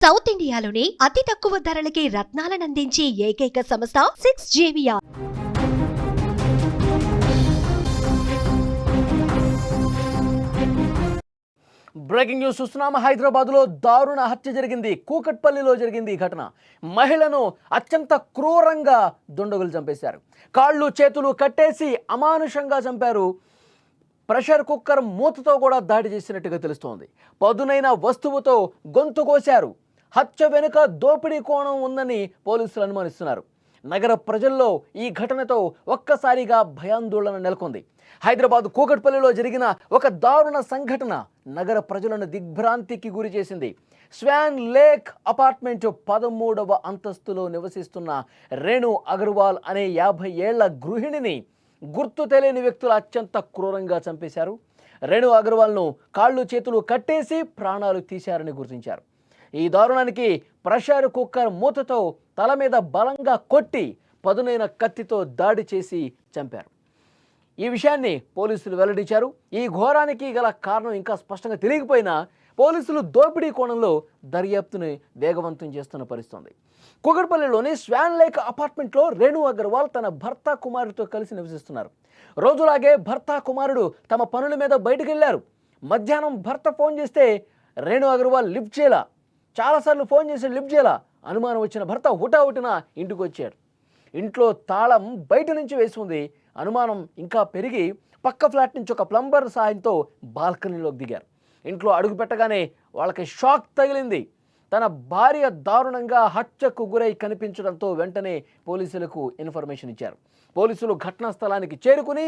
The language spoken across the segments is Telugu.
సౌత్ ఇండియాలోని అతి తక్కువ ధరలకి రత్నాలనందించే ఏకైక సంస్థ 6JVR. బ్రేకింగ్ న్యూస్ చూస్తున్నాము. హైదరాబాద్లో దారుణ హత్య జరిగింది. కూకట్పల్లిలో జరిగింది ఈ ఘటన. మహిళను అత్యంత క్రూరంగా దుండగులు చంపేశారు. కాళ్ళు చేతులు కట్టేసి అమానుషంగా చంపారు. ప్రెషర్ కుక్కర్ మూతతో కూడా దాడి చేసినట్టుగా తెలుస్తోంది. పదునైన వస్తువుతో గొంతు కోశారు. హత్య వెనుక దోపిడీ కోణం ఉందని పోలీసులు అనుమానిస్తున్నారు. నగర ప్రజల్లో ఈ ఘటనతో ఒక్కసారిగా భయాందోళన నెలకొంది. హైదరాబాద్ కూకట్పల్లిలో జరిగిన ఒక దారుణ సంఘటన నగర ప్రజలను దిగ్భ్రాంతికి గురి చేసింది. స్వాన్ లేక్ అపార్ట్మెంట్ 13వ అంతస్తులో నివసిస్తున్న రేణు అగర్వాల్ అనే 50 ఏళ్ల గృహిణిని గుర్తు తెలియని వ్యక్తులు అత్యంత క్రూరంగా చంపేశారు. రేణు అగర్వాల్ను కాళ్ళు చేతులు కట్టేసి ప్రాణాలు తీశారని గుర్తించారు. ఈ దారుణానికి ప్రెషర్ కుక్కర్ మూతతో తల మీద బలంగా కొట్టి పదునైన కత్తితో దాడి చేసి చంపారు. ఈ విషయాన్ని పోలీసులు వెల్లడించారు. ఈ ఘోరానికి గల కారణం ఇంకా స్పష్టంగా తెలియకపోయినా పోలీసులు దోపిడీ కోణంలో దర్యాప్తుని వేగవంతం చేస్తున్న పరిస్థితి. కూకట్పల్లిలోని స్వాన్ లేక్ అపార్ట్మెంట్లో రేణు అగర్వాల్ తన భర్త కుమారుడితో కలిసి నివసిస్తున్నారు. రోజులాగే భర్త కుమారుడు తమ పనుల మీద బయటకు వెళ్లారు. మధ్యాహ్నం భర్త ఫోన్ చేస్తే రేణు అగర్వాల్ లిఫ్ట్ చేయాల. చాలాసార్లు ఫోన్ చేసి లిఫ్ట్ చేయాల. అనుమానం వచ్చిన భర్త హుటాహుటిన ఇంటికి వచ్చాడు. ఇంట్లో తాళం బయట నుంచి వేసి ఉంది. అనుమానం ఇంకా పెరిగి పక్క ఫ్లాట్ నుంచి ఒక ప్లంబర్ సహాయంతో బాల్కనీలోకి దిగారు. ఇంట్లో అడుగు పెట్టగానే వాళ్ళకి షాక్ తగిలింది. తన భార్య దారుణంగా హత్యకు గురై కనిపించడంతో వెంటనే పోలీసులకు ఇన్ఫర్మేషన్ ఇచ్చారు. పోలీసులు ఘటనా స్థలానికి చేరుకుని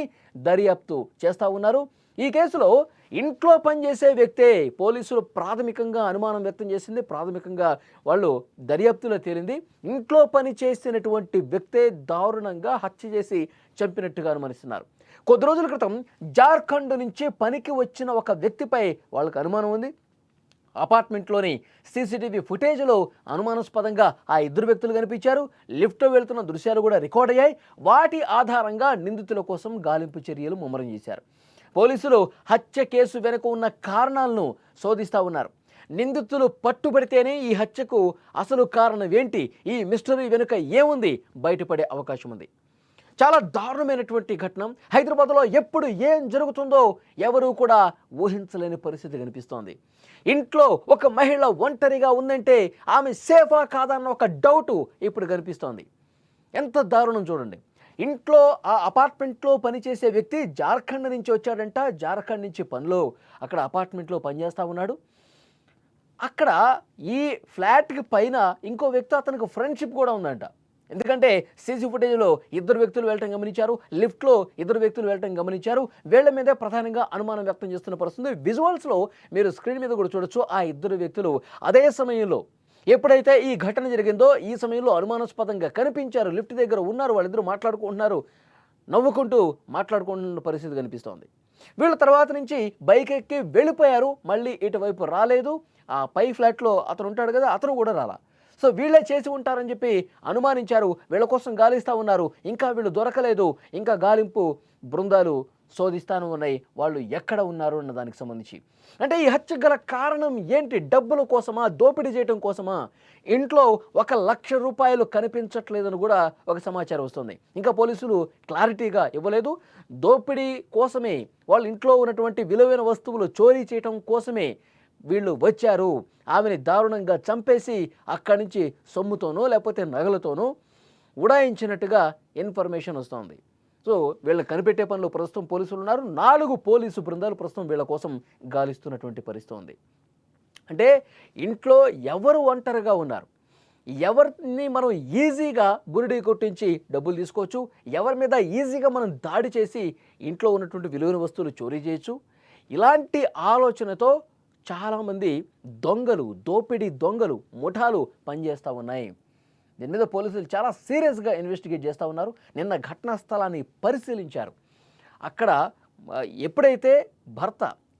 దర్యాప్తు చేస్తూ ఉన్నారు. ఈ కేసులో ఇంట్లో పనిచేసే వ్యక్తే పోలీసులు ప్రాథమికంగా అనుమానం వ్యక్తం చేసింది. ప్రాథమికంగా వాళ్ళు దర్యాప్తులో తేలింది. ఇంట్లో పని చేసినటువంటి వ్యక్తే దారుణంగా హత్య చేసి చంపినట్టుగా అనుమానిస్తున్నారు. కొద్ది రోజుల క్రితం జార్ఖండ్ నుంచి పనికి వచ్చిన ఒక వ్యక్తిపై వాళ్ళకు అనుమానం ఉంది. అపార్ట్మెంట్లోని సీసీటీవీ ఫుటేజ్లో అనుమానాస్పదంగా ఆ ఇద్దరు వ్యక్తులు కనిపించారు. లిఫ్ట్లో వెళ్తున్న దృశ్యాలు కూడా రికార్డ్ అయ్యాయి. వాటి ఆధారంగా నిందితుల కోసం గాలింపు చర్యలు ముమ్మరం చేశారు. పోలీసులు హత్య కేసు వెనుక ఉన్న కారణాలను శోధిస్తూ ఉన్నారు. నిందితులు పట్టుబడితేనే ఈ హత్యకు అసలు కారణం ఏంటి, ఈ మిస్టరీ వెనుక ఏముంది బయటపడే అవకాశం ఉంది. చాలా దారుణమైనటువంటి ఘటన. హైదరాబాద్లో ఎప్పుడు ఏం జరుగుతుందో ఎవరూ కూడా ఊహించలేని పరిస్థితి కనిపిస్తోంది. ఇంట్లో ఒక మహిళ ఒంటరిగా ఉందంటే ఆమె సేఫా కాదన్న ఒక డౌటు ఇప్పుడు కనిపిస్తోంది. ఎంత దారుణం చూడండి. ఇంట్లో ఆ అపార్ట్మెంట్లో పనిచేసే వ్యక్తి జార్ఖండ్ నుంచి వచ్చాడంట. జార్ఖండ్ నుంచి పనిలో అక్కడ అపార్ట్మెంట్లో పనిచేస్తూ ఉన్నాడు. అక్కడ ఈ ఫ్లాట్కి పైన ఇంకో వ్యక్తి, అతనికి ఫ్రెండ్షిప్ కూడా ఉందంట. ఎందుకంటే సీసీ ఫుటేజ్లో ఇద్దరు వ్యక్తులు వెళ్ళటం గమనించారు. లిఫ్ట్లో ఇద్దరు వ్యక్తులు వెళ్ళటం గమనించారు. వీళ్ళ మీదే ప్రధానంగా అనుమానం వ్యక్తం చేస్తున్న పరిస్థితి. విజువల్స్లో మీరు స్క్రీన్ మీద కూడా చూడొచ్చు. ఆ ఇద్దరు వ్యక్తులు అదే సమయంలో ఎప్పుడైతే ఈ ఘటన జరిగిందో ఈ సమయంలో అనుమానాస్పదంగా కనిపించారు. లిఫ్ట్ దగ్గర ఉన్నారు. వాళ్ళిద్దరూ మాట్లాడుకుంటున్నారు. నవ్వుకుంటూ మాట్లాడుకుంటున్న పరిస్థితి కనిపిస్తోంది. వీళ్ళ తర్వాత నుంచి బైక్ ఎక్కి వెళ్ళిపోయారు. మళ్ళీ ఇటువైపు రాలేదు. ఆ పై ఫ్లాట్లో అతను ఉంటాడు కదా, అతను కూడా రాలా. సో వీళ్ళే చేసి ఉంటారని చెప్పి అనుమానించారు. వీళ్ళ కోసం గాలిస్తూ ఉన్నారు. ఇంకా వీళ్ళు దొరకలేదు. ఇంకా గాలింపు బృందాలు శోధిస్తాను ఉన్నాయి. వాళ్ళు ఎక్కడ ఉన్నారు అన్న దానికి సంబంధించి. అంటే ఈ హత్య గల కారణం ఏంటి? డబ్బుల కోసమా, దోపిడీ చేయడం కోసమా? ఇంట్లో 1,00,000 రూపాయలు కనిపించట్లేదని కూడా ఒక సమాచారం వస్తుంది. ఇంకా పోలీసులు క్లారిటీగా ఇవ్వలేదు. దోపిడీ కోసమే, వాళ్ళ ఇంట్లో ఉన్నటువంటి విలువైన వస్తువులు చోరీ చేయడం కోసమే వీళ్ళు వచ్చారు. ఆమెని దారుణంగా చంపేసి అక్కడి నుంచి సొమ్ముతోనో లేకపోతే నగలతోనో ఉడాయించినట్టుగా ఇన్ఫర్మేషన్ వస్తుంది. సో వీళ్ళని కనిపెట్టే పనిలో ప్రస్తుతం పోలీసులు ఉన్నారు. 4 పోలీసు బృందాలు ప్రస్తుతం వీళ్ళ కోసం గాలిస్తున్నటువంటి పరిస్థితి ఉంది. అంటే ఇంట్లో ఎవరు ఒంటరిగా ఉన్నారు, ఎవరిని మనం ఈజీగా బురిడి కొట్టించి డబ్బులు తీసుకోవచ్చు, ఎవరి మీద ఈజీగా మనం దాడి చేసి ఇంట్లో ఉన్నటువంటి విలువైన వస్తువులు చోరీ చేయొచ్చు. ఇలాంటి ఆలోచనతో చాలామంది దొంగలు, దోపిడీ దొంగలు, ముఠాలు పనిచేస్తూ ఉన్నాయి. దీని మీద పోలీసులు చాలా సీరియస్గా ఇన్వెస్టిగేట్ చేస్తూ ఉన్నారు. నిన్న ఘటనా స్థలాన్ని పరిశీలించారు. అక్కడ ఎప్పుడైతే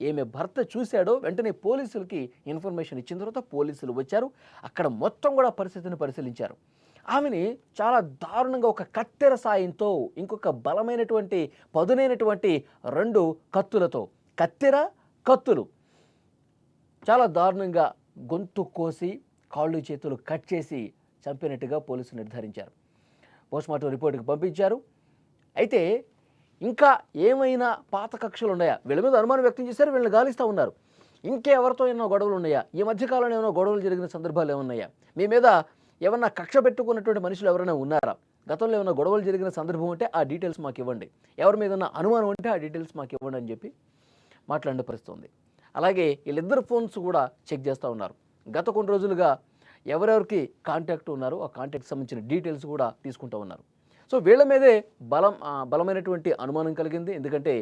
ఈమె భర్త చూశాడో వెంటనే పోలీసులకి ఇన్ఫర్మేషన్ ఇచ్చిన తర్వాత పోలీసులు వచ్చారు. అక్కడ మొత్తం కూడా పరిస్థితిని పరిశీలించారు. ఆమెని చాలా దారుణంగా ఒక కత్తెర సాయంతో, ఇంకొక బలమైనటువంటి పదునైనటువంటి 2 కత్తులతో, కత్తెర కత్తులు చాలా దారుణంగా గొంతు కోసి కాళ్ళు చేతులు కట్ చేసి చంపినట్టుగా పోలీసులు నిర్ధారించారు. పోస్ట్మార్టం రిపోర్టుకి పంపించారు. అయితే ఇంకా ఏమైనా పాత కక్షలు ఉన్నాయా? వీళ్ళ మీద అనుమానం వ్యక్తం చేశారు, వీళ్ళని గాలిస్తూ ఉన్నారు. ఇంకెవరితో ఏమైనా గొడవలు ఉన్నాయా? ఈ మధ్యకాలంలో ఏమైనా గొడవలు జరిగిన సందర్భాలు ఏమన్నాయా? మీ మీద ఏమన్నా కక్ష పెట్టుకున్నటువంటి మనుషులు ఎవరైనా ఉన్నారా? గతంలో ఏమైనా గొడవలు జరిగిన సందర్భం ఉంటే ఆ డీటెయిల్స్ మాకు ఇవ్వండి, ఎవరి మీద అనుమానం ఉంటే ఆ డీటెయిల్స్ మాకు ఇవ్వండి అని చెప్పి మాట్లాడిన పరిస్థితి ఉంది. అలాగే వీళ్ళిద్దరు ఫోన్స్ కూడా చెక్ చేస్తూ ఉన్నారు. గత కొన్ని రోజులుగా ఎవరెవరికి కాంటాక్ట్ ఉన్నారో ఆ కాంటాక్ట్ సంబంధించిన డీటెయిల్స్ కూడా తీసుకుంటూ ఉన్నారు. సో వీళ్ళ మీదే బలమైనటువంటి అనుమానం కలిగింది. ఎందుకంటే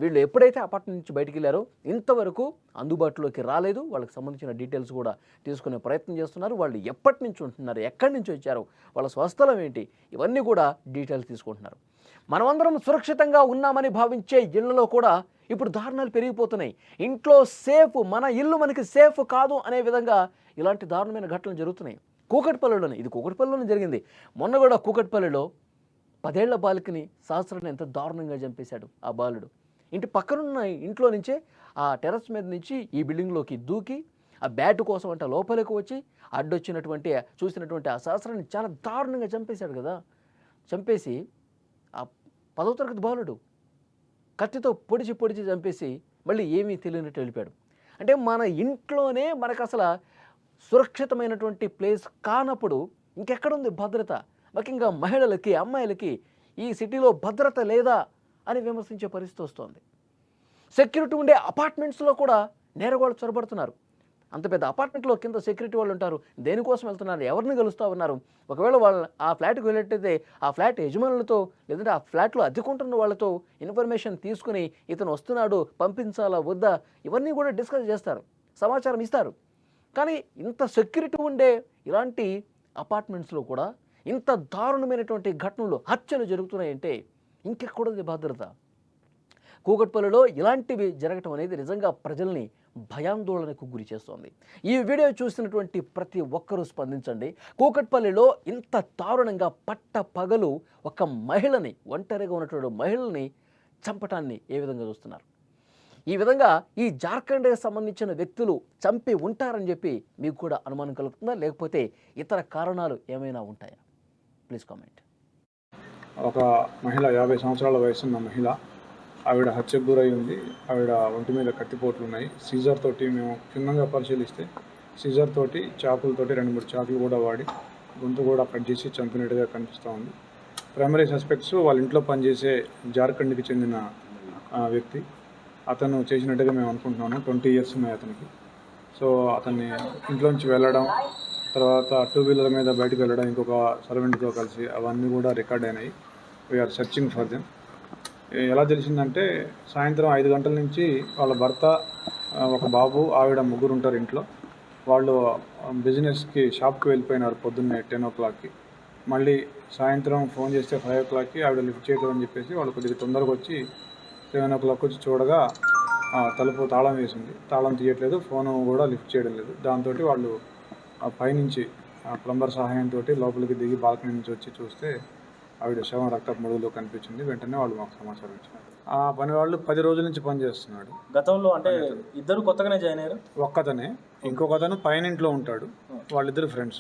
వీళ్ళు ఎప్పుడైతే అపార్ట్మెంట్ నుంచి బయటికి వెళ్ళారో ఇంతవరకు అందుబాటులోకి రాలేదు. వాళ్ళకి సంబంధించిన డీటెయిల్స్ కూడా తీసుకునే ప్రయత్నం చేస్తున్నారు. వాళ్ళు ఎప్పటి నుంచి ఉంటున్నారు, ఎక్కడి నుంచి వచ్చారు, వాళ్ళ స్వస్థలం ఏంటి, ఇవన్నీ కూడా డీటెయిల్స్ తీసుకుంటున్నారు. మనమందరం సురక్షితంగా ఉన్నామని భావించే ఇళ్లలో కూడా ఇప్పుడు దారుణాలు పెరిగిపోతున్నాయి. ఇంట్లో సేఫ్, మన ఇల్లు మనకి సేఫ్ కాదు అనే విధంగా ఇలాంటి దారుణమైన ఘటనలు జరుగుతున్నాయి. కూకట్పల్లిలోనే జరిగింది. మొన్న కూడా కూకట్పల్లిలో 10 ఏళ్ల బాలికని సహస్రాన్ని ఎంత దారుణంగా చంపేశాడు ఆ బాలుడు. ఇంటి పక్కనున్న ఇంట్లో నుంచే ఆ టెర్రస్ మీద నుంచి ఈ బిల్డింగ్లోకి దూకి ఆ బ్యాట్ కోసం అంటే లోపలికి వచ్చి అడ్డొచ్చినటువంటి చూసినటువంటి ఆ సహస్రాన్ని చాలా దారుణంగా చంపేశాడు కదా. చంపేసి ఆ 10వ తరగతి బాలుడు కత్తితో పొడిచి చంపేసి మళ్ళీ ఏమీ తెలియనట్టు వెళ్ళిపోయాడు. అంటే మన ఇంట్లోనే మనకు అసలు సురక్షితమైనటువంటి ప్లేస్ కానప్పుడు ఇంకెక్కడుంది భద్రత? ముఖ్యంగా మహిళలకి, అమ్మాయిలకి ఈ సిటీలో భద్రత లేదా అని విమర్శించే పరిస్థితి వస్తుంది. సెక్యూరిటీ ఉండే అపార్ట్మెంట్స్లో కూడా నేరగాళ్ళు చొరబడుతున్నారు. అంత పెద్ద అపార్ట్మెంట్లో కింద సెక్యూరిటీ వాళ్ళు ఉంటారు. దేనికోసం వెళ్తున్నారు, ఎవరిని కలుస్తూ ఉన్నారు? ఒకవేళ వాళ్ళు ఆ ఫ్లాట్కి వెళ్ళేట్టయితే ఆ ఫ్లాట్ యజమానులతో లేదంటే ఆ ఫ్లాట్లో అద్దెకుంటున్న వాళ్ళతో ఇన్ఫర్మేషన్ తీసుకుని ఇతను వస్తున్నాడు, పంపించాలా వద్దా, ఇవన్నీ కూడా డిస్కస్ చేస్తారు, సమాచారం ఇస్తారు. కానీ ఇంత సెక్యూరిటీ ఉండే ఇలాంటి అపార్ట్మెంట్స్లో కూడా ఇంత దారుణమైనటువంటి ఘటనలు, హత్యలు జరుగుతున్నాయంటే ఇంకెక్కడుంది భద్రత? కూకట్పల్లిలో ఇలాంటివి జరగటం అనేది నిజంగా ప్రజల్ని భయాందోళనకు గురి చేస్తోంది. ఈ వీడియో చూసినటువంటి ప్రతి ఒక్కరూ స్పందించండి. కూకట్పల్లిలో ఇంత దారుణంగా పగలు ఒక మహిళని, ఒంటరిగా ఉన్నటువంటి మహిళని చంపటాన్ని ఏ విధంగా చూస్తున్నారు? ఈ విధంగా ఈ జార్ఖండ్కి సంబంధించిన వ్యక్తులు చంపి ఉంటారని చెప్పి మీకు కూడా అనుమానం కలుగుతుందా, లేకపోతే ఇతర కారణాలు ఏమైనా ఉంటాయా? Please comment. ఒక మహిళ 50 సంవత్సరాల వయసున్న మహిళ, ఆవిడ హత్యకు గురై ఉంది. ఆవిడ ఒంటి మీద కత్తిపోట్లు ఉన్నాయి. సీజర్ తోటి మేము క్షుణ్ణంగా పరిశీలిస్తే సీజర్ తోటి, చాకులతోటి 2-3 చాకులు కూడా వాడి గొంతు కూడా కట్ చేసి చంపినట్టుగా కనిపిస్తూ ఉంది. ప్రైమరీ సస్పెక్ట్స్ వాళ్ళ ఇంట్లో పనిచేసే జార్ఖండ్కి చెందిన వ్యక్తి. అతను చేసినట్టుగా మేము అనుకుంటున్నాము. 20 years ఉన్నాయి అతనికి. సో అతన్ని ఇంట్లోంచి వెళ్ళడం, తర్వాత 2 వీలర్ మీద బయటకు వెళ్ళడం ఇంకొక సర్వెంట్తో కలిసి, అవన్నీ కూడా రికార్డ్ అయినాయి. We are searching for them. ఎలా తెలిసిందంటే సాయంత్రం 5 గంటల నుంచి వాళ్ళ భర్త, ఒక బాబు, ఆవిడ, ముగ్గురు ఉంటారు ఇంట్లో. వాళ్ళు బిజినెస్కి షాప్కి వెళ్ళిపోయినారు పొద్దున్నే 10 o'clockకి. మళ్ళీ సాయంత్రం ఫోన్ చేస్తే 5 o'clockకి ఆవిడ లిఫ్ట్ చేయడం అని చెప్పేసి వాళ్ళు కొద్దిగా తొందరగా వచ్చి 7 o'clock వచ్చి చూడగా తలుపు తాళం వేసింది. తాళం తీయట్లేదు, ఫోను కూడా లిఫ్ట్ చేయడం లేదు. దాంతో వాళ్ళు పైనుంచి ప్లంబర్ సహాయంతో లోపలికి దిగి బాల్కనీ నుంచి వచ్చి చూస్తే ఆవిడ శవం రక్తపు మడుగులో కనిపించింది. వెంటనే వాళ్ళు మాకు సమాచారం ఇచ్చారు. ఆ పని వాళ్ళు 10 రోజుల నుంచి పని చేస్తున్నాడు. గతంలో అంటే ఇద్దరు కొత్తగానే జాయిన్ అయ్యారు. ఒక్కతనే, ఇంకొకతను పైన ఇంట్లో ఉంటాడు. వాళ్ళిద్దరు ఫ్రెండ్స్.